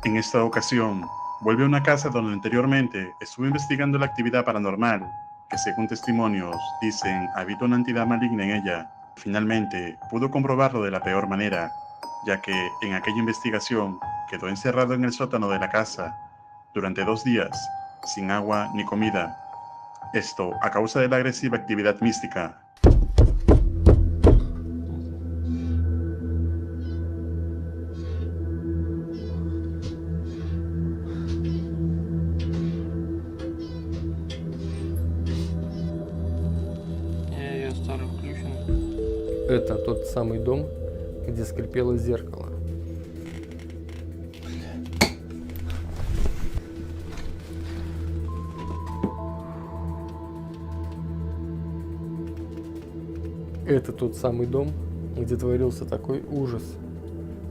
En esta ocasión, vuelve a una casa donde anteriormente estuvo investigando la actividad paranormal, que según testimonios dicen habita una entidad maligna en ella. Finalmente, pudo comprobarlo de la peor manera, ya que en aquella investigación quedó encerrado en el sótano de la casa durante 2 días, sin agua ni comida. Esto a causa de la agresiva actividad mística. Я ее оставлю включенной. Это тот самый дом, где скрипело зеркало. Это тот самый дом, где творился такой ужас,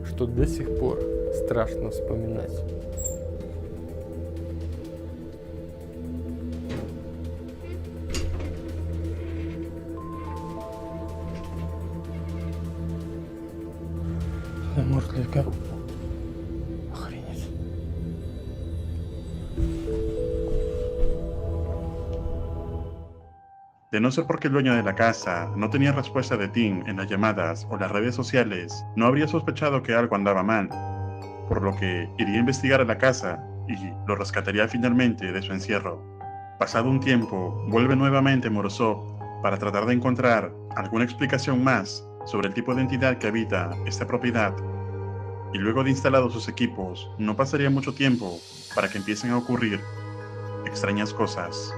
что до сих пор страшно вспоминать. Может ли как? Охренеть. De no ser porque el dueño de la casa no tenía respuesta de Tim en las llamadas o las redes sociales, no habría sospechado que algo andaba mal, por lo que iría a investigar a la casa y lo rescataría finalmente de su encierro. Pasado un tiempo, vuelve nuevamente Morozov para tratar de encontrar alguna explicación más sobre el tipo de entidad que habita esta propiedad. Y luego de instalados sus equipos, no pasaría mucho tiempo para que empiecen a ocurrir extrañas cosas.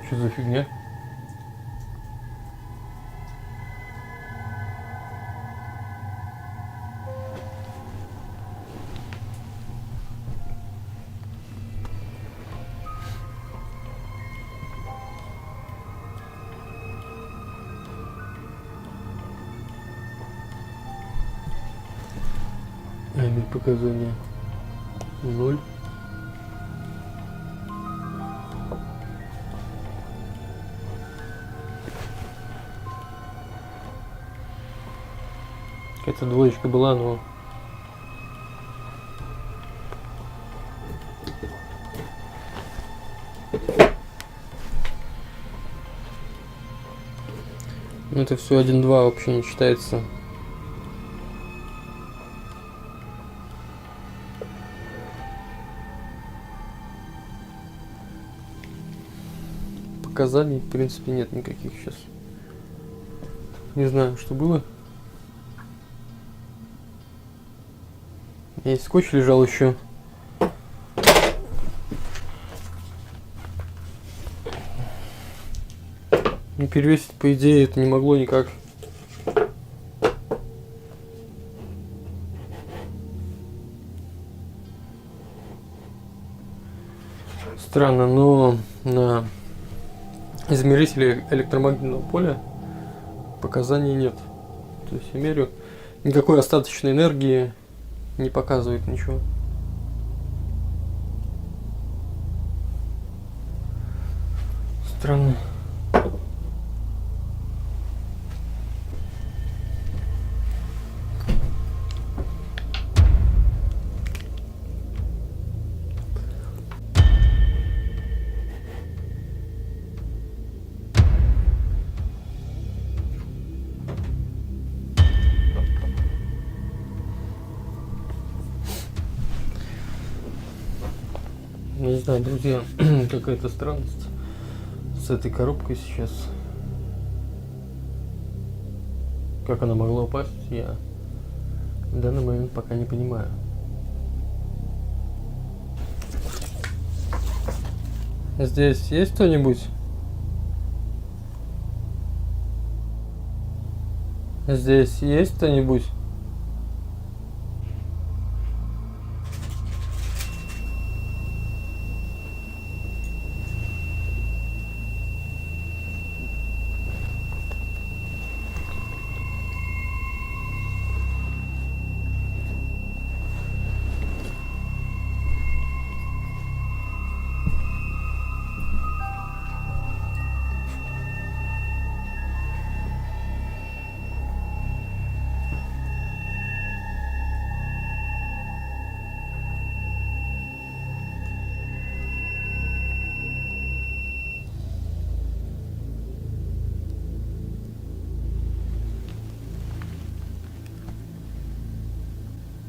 Что за фигня? Показания 0. Какая-то двоечка была, но... Ну, это все 1-2 вообще не считается. Показаний, в принципе, нет никаких сейчас. Не знаю, что было. Есть скотч лежал еще. Не перевесить, по идее, это не могло никак. Странно, но на измерителе электромагнитного поля показаний нет. То есть я мерю, никакой остаточной энергии не показывает ничего. Странно. Не знаю, друзья, какая-то странность с этой коробкой сейчас. Как она могла упасть, я В данный момент пока не понимаю. Здесь есть кто-нибудь? Здесь есть кто-нибудь?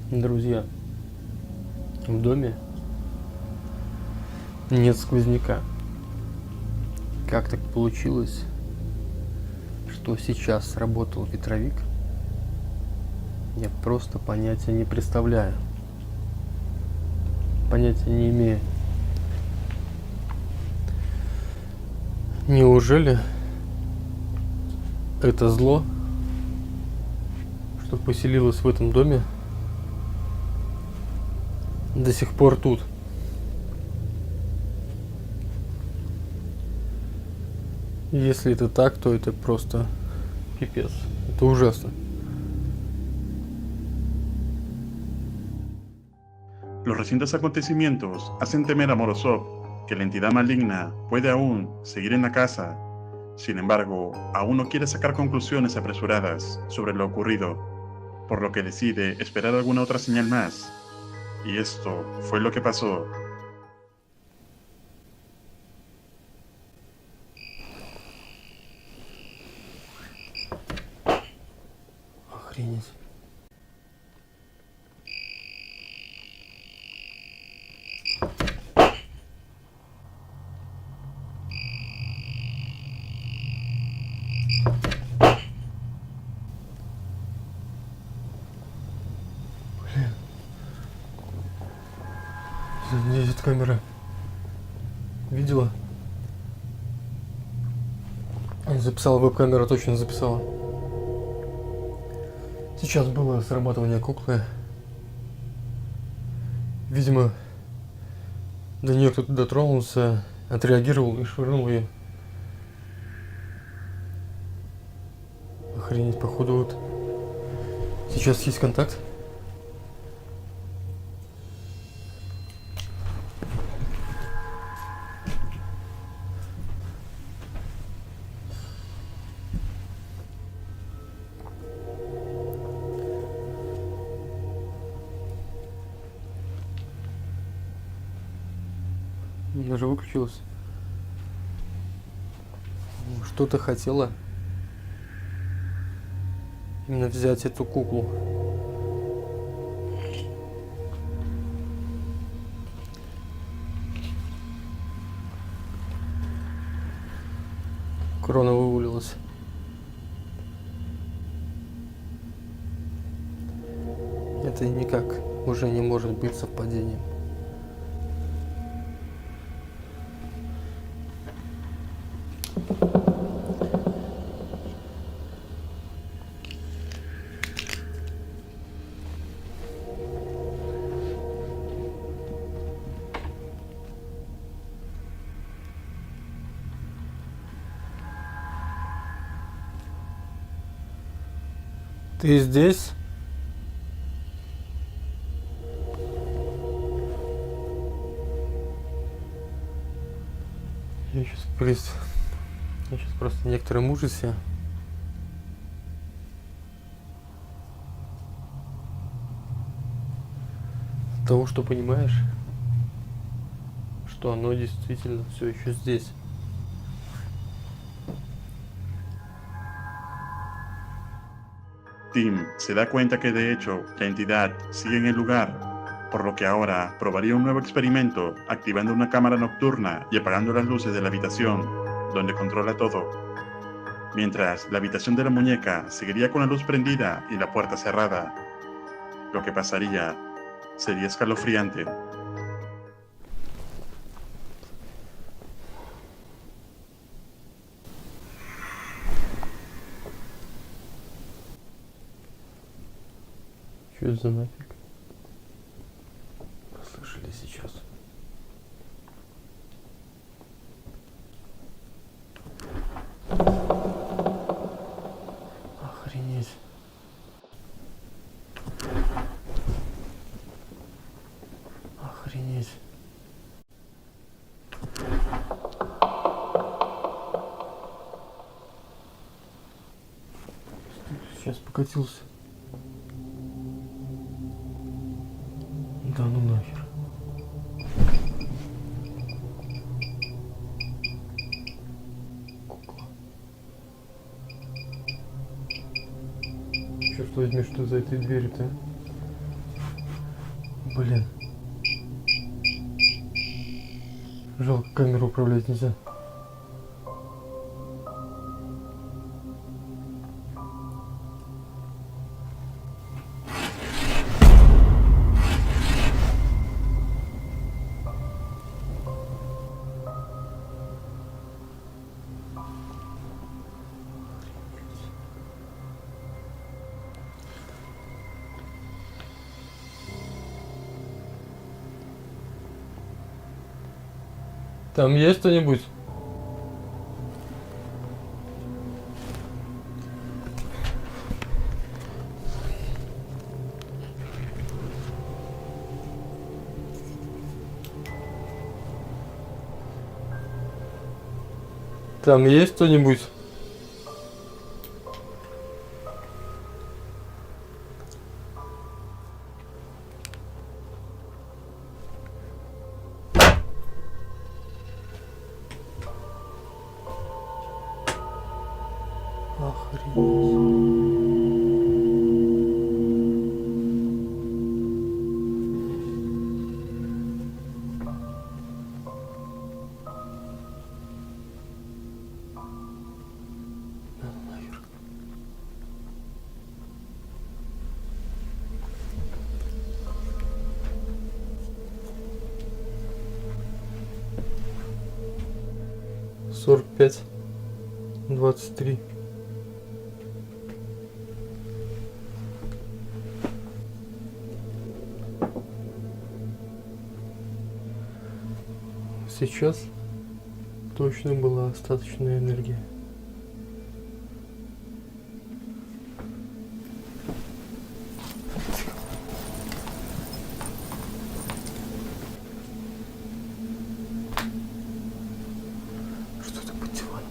Друзья, в доме нет сквозняка. Как так получилось, что сейчас сработал ветровик, я просто понятия не представляю. Понятия не имею. Неужели это зло, что поселилось в этом доме, до сих пор тут? Если это так, то это просто пипец. Это ужасно. Los recientes acontecimientos hacen temer a Morozov que la entidad maligna puede aún seguir en la casa. Sin embargo, aún no quiere sacar conclusiones apresuradas sobre lo ocurrido, por lo que decide esperar alguna otra señal más. Y esto fue lo que pasó. Охренеть. Здесь камера. Видела? Записала, веб-камера точно записала. Сейчас было срабатывание куклы. Видимо, до нее кто-то дотронулся, отреагировал и швырнул ее. Охренеть, походу вот. Сейчас есть контакт. Даже выключилась. Что-то хотела именно взять эту куклу. Крона вывалилась. Это никак уже не может быть совпадением. Ты здесь? Я сейчас просто в некотором ужасе. От того, что понимаешь, что оно действительно все еще здесь. Tim se da cuenta que de hecho la entidad sigue en el lugar, por lo que ahora probaría un nuevo experimento activando una cámara nocturna y apagando las luces de la habitación, donde controla todo. Mientras, la habitación de la muñeca seguiría con la luz prendida y la puerta cerrada. Lo que pasaría sería escalofriante. Что это за нафиг? Послышали сейчас. Охренеть. Охренеть. Сейчас покатился. Да ну нахер. Кукла. Черт возьми, что за этой дверью-то? Блин. Жалко, камеру управлять нельзя. Там есть кто-нибудь? Там есть кто-нибудь? Нахер. 45, 23. Сейчас точно была остаточная энергия. Что это под диваном?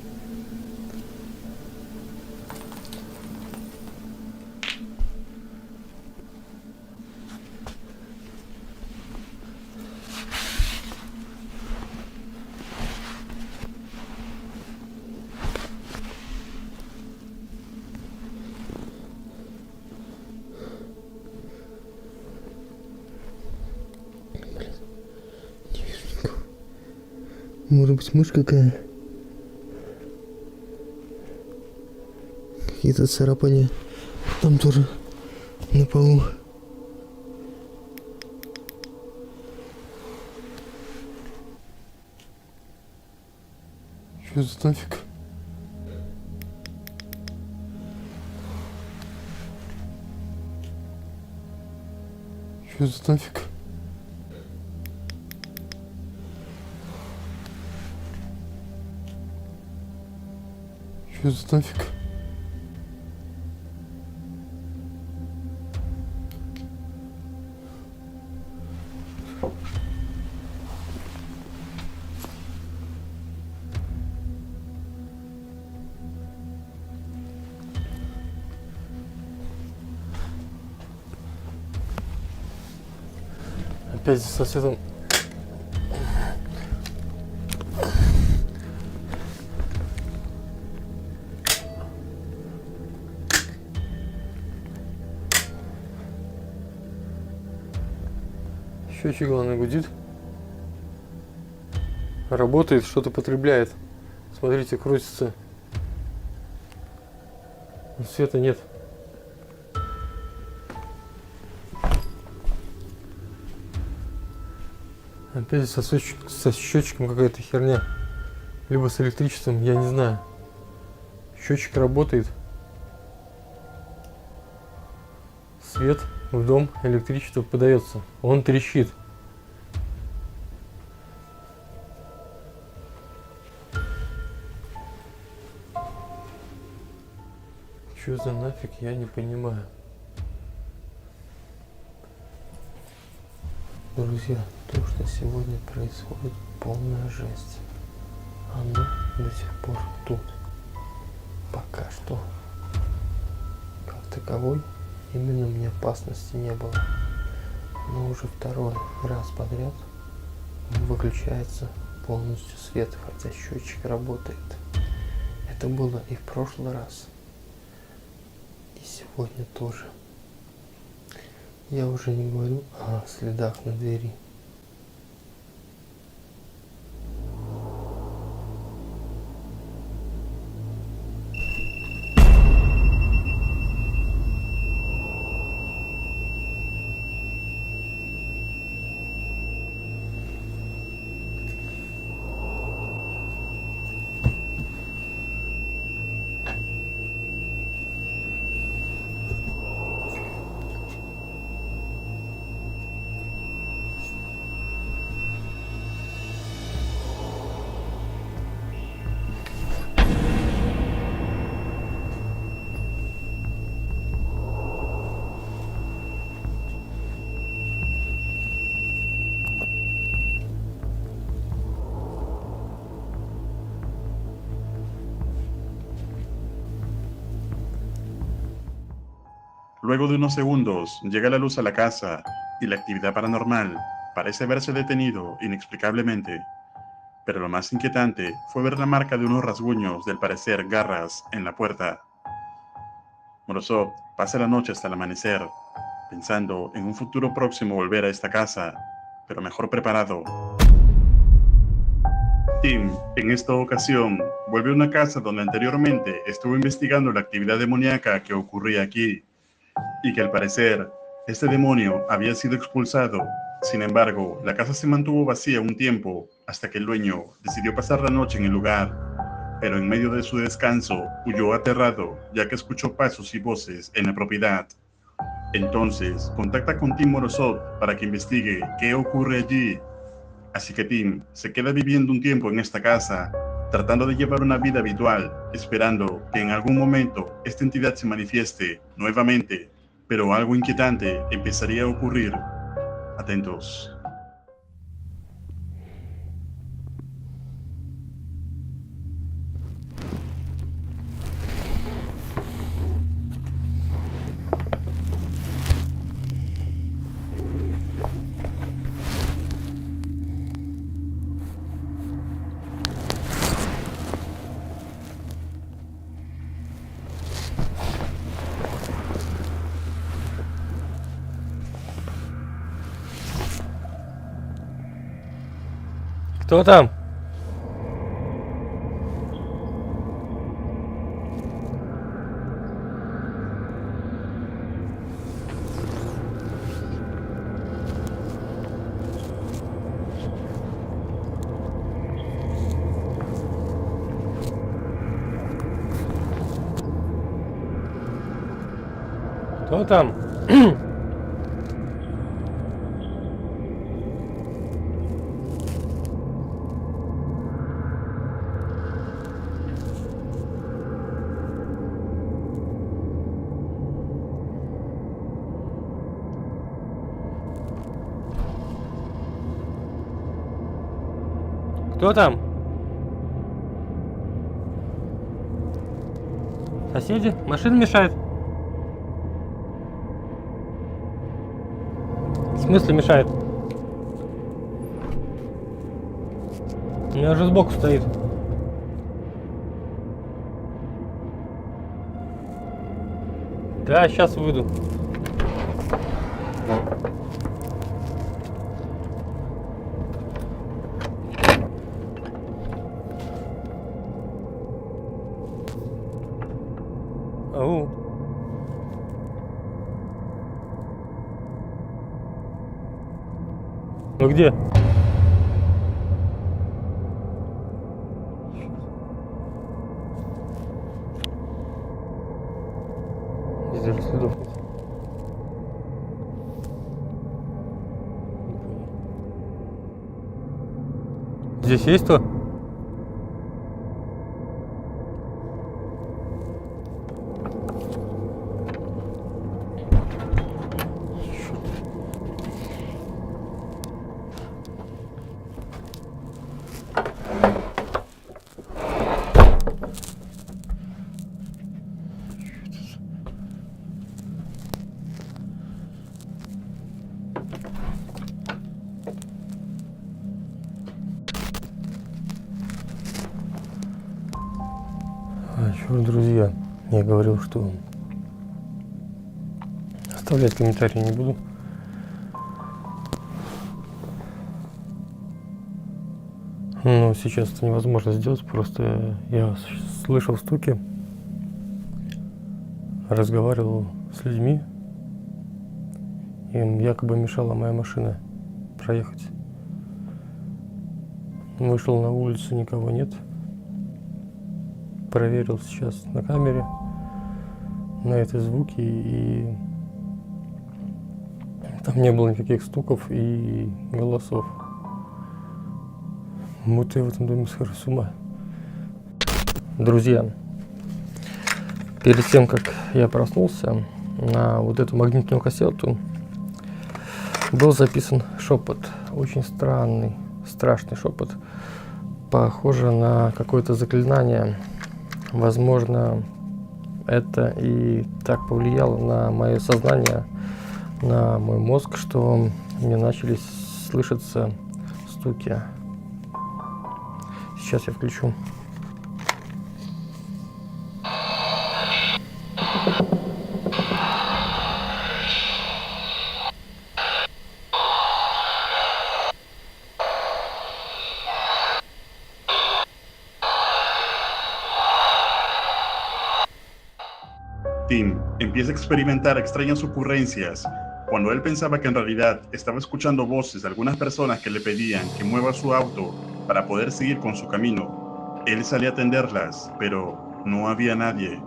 Может быть, мышь какая? Какие-то царапания. Там тоже на полу. Что за нафиг? Что за нафиг? Что за нафиг? Опять с соседом. Счетчик, главное, гудит. Работает, что-то потребляет. Смотрите, крутится. Света нет. Опять со счетчиком какая-то херня. Либо с электричеством, я не знаю. Счетчик работает. Свет в дом, электричество подается. Он трещит. Что за нафиг, я не понимаю. Друзья, то, что сегодня происходит, полная жесть. Оно до сих пор тут. Пока что. Как таковой, именно мне опасности не было. Но уже второй раз подряд выключается полностью свет, хотя счетчик работает. Это было и в прошлый раз. И сегодня тоже. Я уже не говорю о следах на двери. Luego de unos segundos, llega la luz a la casa y la actividad paranormal parece haberse detenido inexplicablemente. Pero lo más inquietante fue ver la marca de unos rasguños, del parecer garras, en la puerta. Morozov pasa la noche hasta el amanecer, pensando en un futuro próximo volver a esta casa, pero mejor preparado. Tim, en esta ocasión, vuelve a una casa donde anteriormente estuvo investigando la actividad demoníaca que ocurría aquí, y que al parecer este demonio había sido expulsado. Sin embargo, la casa se mantuvo vacía un tiempo hasta que el dueño decidió pasar la noche en el lugar, pero en medio de su descanso huyó aterrado ya que escuchó pasos y voces en la propiedad. Entonces contacta con Tim Morozov para que investigue qué ocurre allí. Así que Tim se queda viviendo un tiempo en esta casa, tratando de llevar una vida habitual, esperando que en algún momento esta entidad se manifieste nuevamente, pero algo inquietante empezaría a ocurrir. Atentos. Кто там? Кто там? Кто там? Соседи? Машина мешает? В смысле мешает? У меня уже сбоку стоит. Да, сейчас выйду. Ау. Ну где? следов нет. Здесь есть кто? Черт, друзья, я говорил, что оставлять комментарии не буду. Но сейчас это невозможно сделать, просто я слышал стуки, разговаривал с людьми, им якобы мешала моя машина проехать. Вышел на улицу, никого нет. Проверил сейчас на камере, на эти звуки, и там не было никаких стуков и голосов. Будто я в этом доме схожу с ума. Друзья, перед тем, как я проснулся, на вот эту магнитную кассету был записан шепот. Очень странный, страшный шепот. Похоже на какое-то заклинание. Возможно, это и так повлияло на мое сознание, на мой мозг, что мне начали слышаться стуки. Сейчас я включу. Tim empieza a experimentar extrañas ocurrencias. Cuando él pensaba que en realidad estaba escuchando voces de algunas personas que le pedían que mueva su auto para poder seguir con su camino, él salía a atenderlas, pero no había nadie.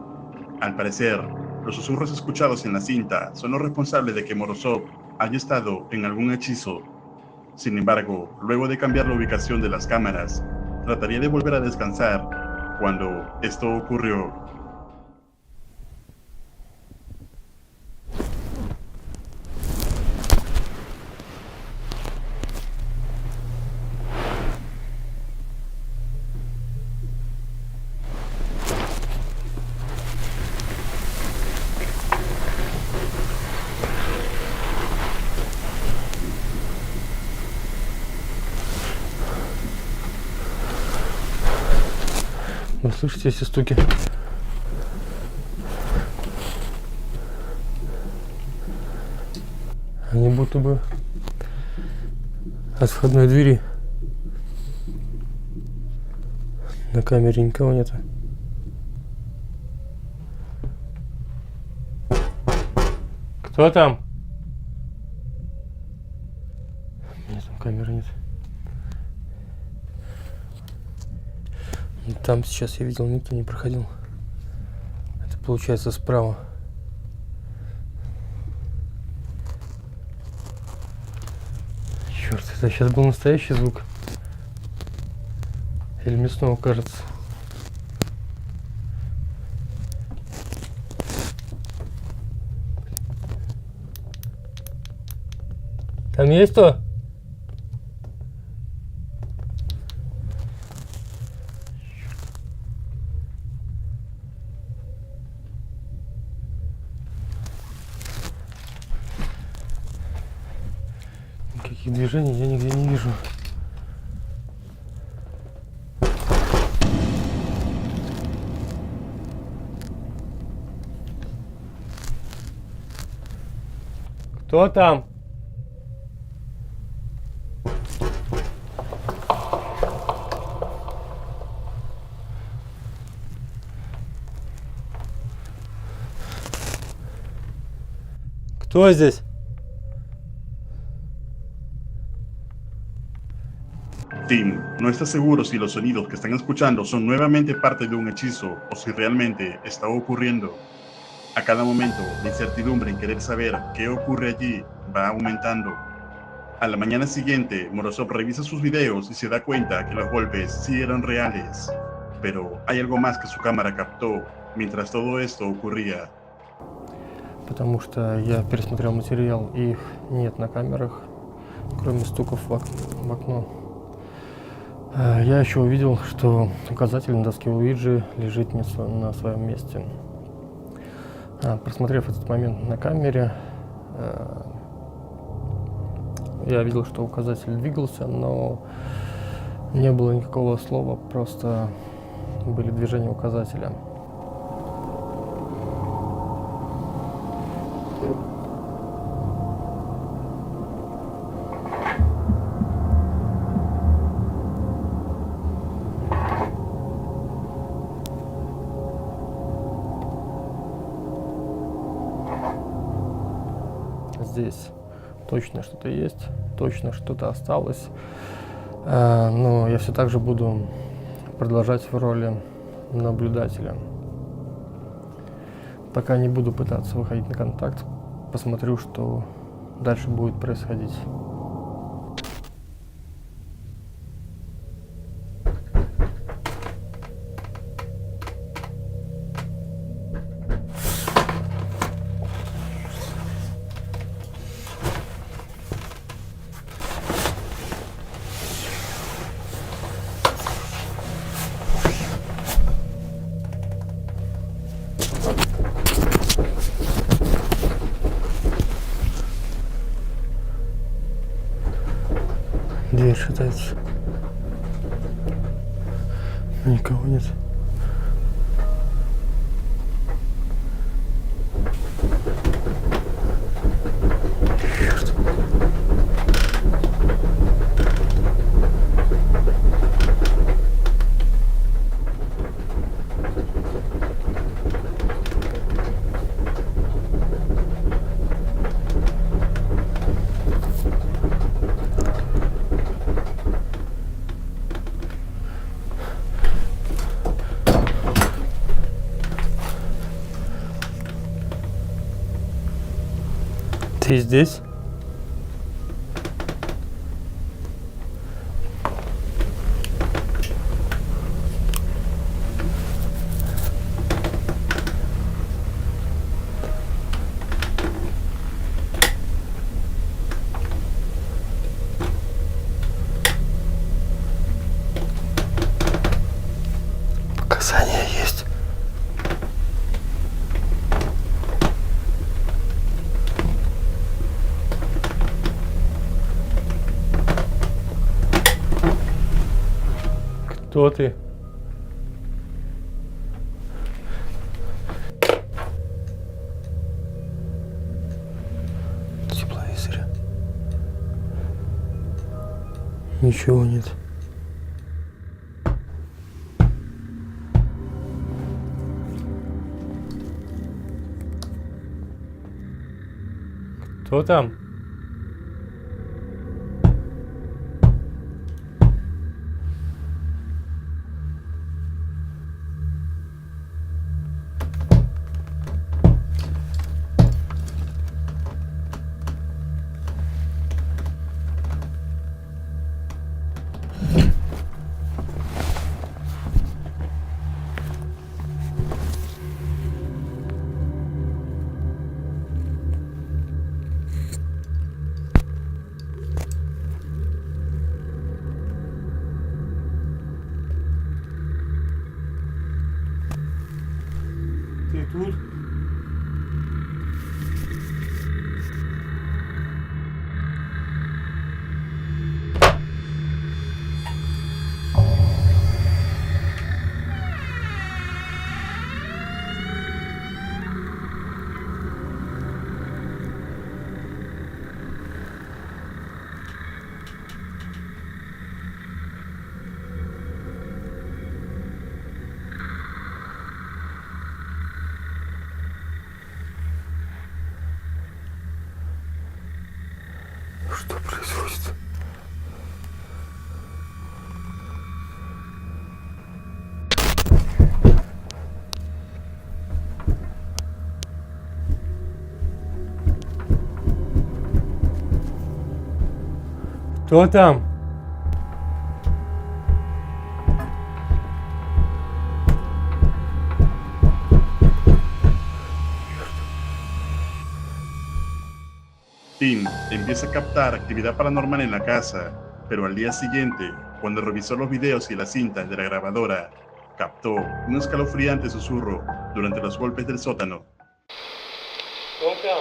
Al parecer, los susurros escuchados en la cinta son los responsables de que Morozov haya estado en algún hechizo. Sin embargo, luego de cambiar la ubicación de las cámaras, trataría de volver a descansar cuando esto ocurrió. Вы слышите эти стуки? Они будто бы от входной двери. На камере никого нет. Кто там? Нет, там камеры нет. Там сейчас я видел, никто не проходил. Это получается справа. Черт, это сейчас был настоящий звук. Или мне снова кажется? Там есть кто? Никаких движений я нигде не вижу. Кто там? Кто здесь? Tim no está seguro si los sonidos que están escuchando son nuevamente parte de un hechizo o si realmente está ocurriendo. A cada momento, la incertidumbre en querer saber qué ocurre allí va aumentando. A la mañana siguiente, Morozov revisa sus videos y se da cuenta que los golpes sí eran reales. Pero hay algo más que su cámara captó mientras todo esto ocurría. Потому что я пересмотрел материал, и их нет на камерах, кроме стуков в окно. Я еще увидел, что указатель на доске Уиджи лежит не на своем месте. Просмотрев этот момент на камере, я видел, что указатель двигался, но не было никакого слова, просто были движения указателя. Здесь точно что-то есть, точно что-то осталось, но я все так же буду продолжать в роли наблюдателя. Пока не буду пытаться выходить на контакт, посмотрю, что дальше будет происходить. Дверь шатается. Никого нет. Черт. Ты здесь? Показания есть. Кто ты? Тепловизоре. Ничего нет. Кто там? Ты тут? Что происходит? Кто там? Tim empieza a captar actividad paranormal en la casa, pero al día siguiente, cuando revisó los videos y las cintas de la grabadora, captó un escalofriante susurro durante los golpes del sótano. Кто там?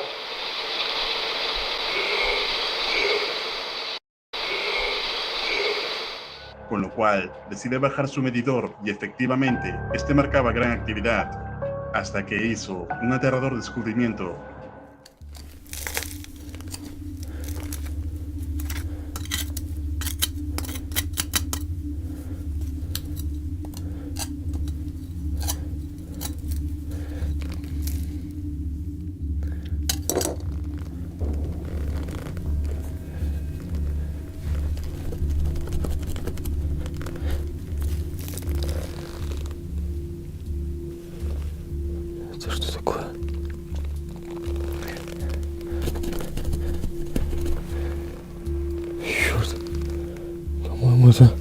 Con lo cual decide bajar su medidor y efectivamente este marcaba gran actividad, hasta que hizo un aterrador descubrimiento. Это что такое? Черт. По-моему, это...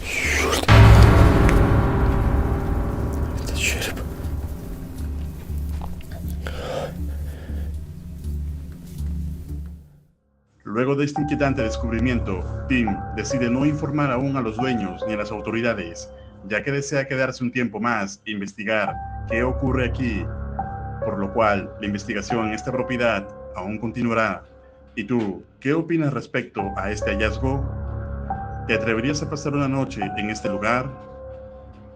Черт. Это череп. Luego de este inquietante descubrimiento, Tim decide no informar aún a los dueños ni a las autoridades, ya que desea quedarse un tiempo más e investigar qué ocurre aquí, por lo cual la investigación en esta propiedad aún continuará. ¿Y tú, qué opinas respecto a este hallazgo? ¿Te atreverías a pasar una noche en este lugar?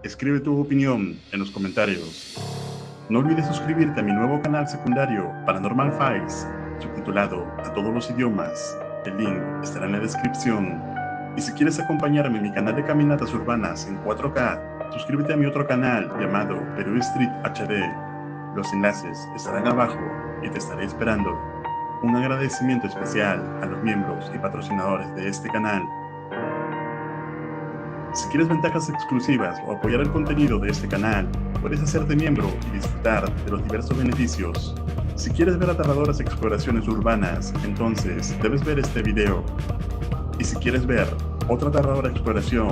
Escribe tu opinión en los comentarios. No olvides suscribirte a mi nuevo canal secundario Paranormal Files, subtitulado a todos los idiomas. El link estará en la descripción. Y si quieres acompañarme en mi canal de caminatas urbanas en 4K, suscríbete a mi otro canal llamado Perú Street HD. Los enlaces estarán abajo y te estaré esperando. Un agradecimiento especial a los miembros y patrocinadores de este canal. Si quieres ventajas exclusivas o apoyar el contenido de este canal, puedes hacerte miembro y disfrutar de los diversos beneficios. Si quieres ver aterradoras exploraciones urbanas, entonces debes ver este video. Y si quieres ver otra aterradora exploración,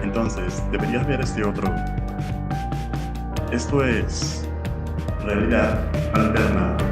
entonces deberías ver este otro. Esto es Realidad Alterna.